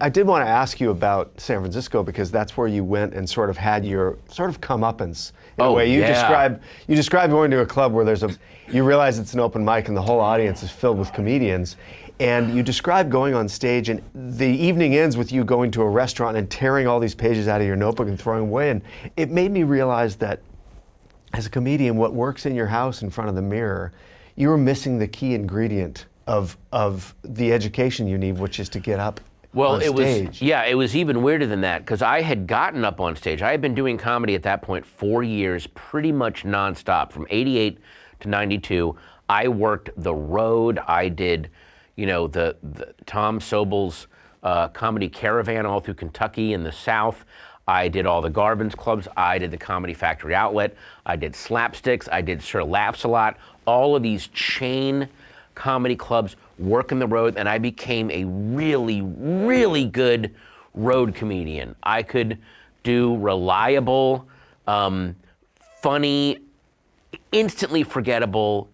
I did want to ask you about San Francisco because that's where you went and sort of had your sort of comeuppance in a way. You describe going to a club where you realize it's an open mic and the whole audience is filled with comedians. And you describe going on stage and the evening ends with you going to a restaurant and tearing all these pages out of your notebook and throwing them away. And it made me realize that as a comedian, what works in your house in front of the mirror, you were missing the key ingredient of the education you need, which is to get up on stage. It was even weirder than that because I had gotten up on stage. I had been doing comedy at that point 4 years, pretty much nonstop. From 88 to 92, I worked the road. I did, the Tom Sobel's comedy caravan all through Kentucky and the South. I did all the Garvin's clubs. I did the Comedy Factory Outlet. I did Slapsticks. I did Sir Laughs a Lot. All of these chain comedy clubs, working the road, and I became a really, really good road comedian. I could do reliable, funny, instantly forgettable,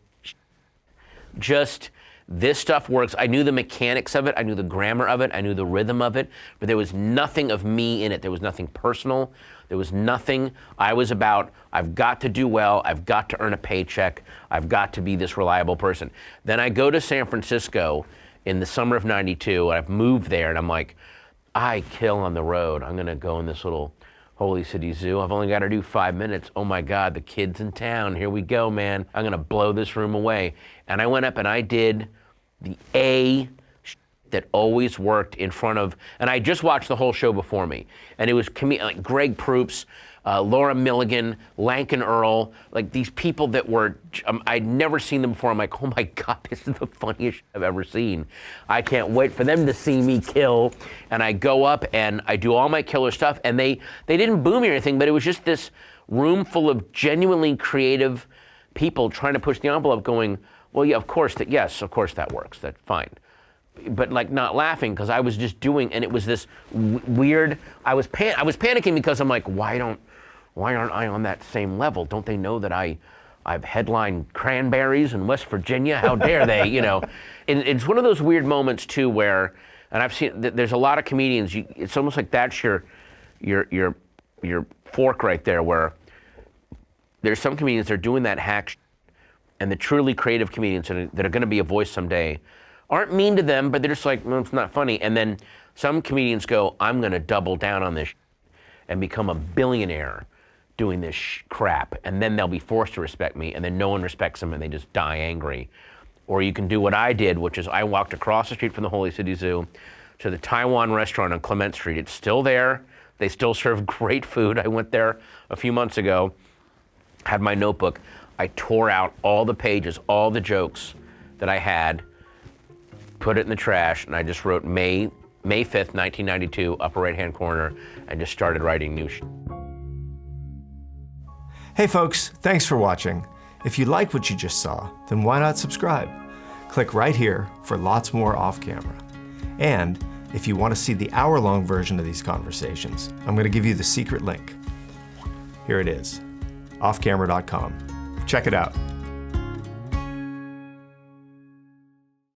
just this stuff works. I knew the mechanics of it, I knew the grammar of it, I knew the rhythm of it, but there was nothing of me in it. There was nothing personal. There was nothing. I was about, I've got to do well, I've got to earn a paycheck, I've got to be this reliable person. Then I go to San Francisco in the summer of 92, and I've moved there, and I'm like, I kill on the road. I'm gonna go in this little Holy City Zoo. I've only gotta do 5 minutes. Oh my God, the kid's in town. Here we go, man. I'm gonna blow this room away. And I went up and I did the that always worked in front of, and I just watched the whole show before me, and it was like Greg Proops, Laura Milligan, Lankin Earl, like these people that were, I'd never seen them before. I'm like, oh my God, this is the funniest I've ever seen. I can't wait for them to see me kill. And I go up and I do all my killer stuff, and they didn't boo me or anything, but it was just this room full of genuinely creative people trying to push the envelope going, well, yeah, of course that works, that's fine. But like not laughing because I was just doing, and it was this weird, I was panicking because I'm like, why aren't I on that same level? Don't they know that I've headlined Cranberries in West Virginia? How dare they, And it's one of those weird moments too where, and I've seen, there's a lot of comedians, it's almost like that's your fork right there, where there's some comedians that are doing that hack and the truly creative comedians that are gonna be a voice someday aren't mean to them, but they're just like, well, it's not funny. And then some comedians go, I'm gonna double down on this and become a billionaire doing this crap. And then they'll be forced to respect me, and then no one respects them and they just die angry. Or you can do what I did, which is I walked across the street from the Holy City Zoo to the Taiwan restaurant on Clement Street. It's still there. They still serve great food. I went there a few months ago, had my notebook. I tore out all the pages, all the jokes that I had, put it in the trash, and I just wrote May 5th, 1992, upper right-hand corner, and just started writing new shit. Hey folks, thanks for watching. If you like what you just saw, then why not subscribe? Click right here for lots more off camera. And if you want to see the hour-long version of these conversations, I'm going to give you the secret link. Here it is, offcamera.com. Check it out.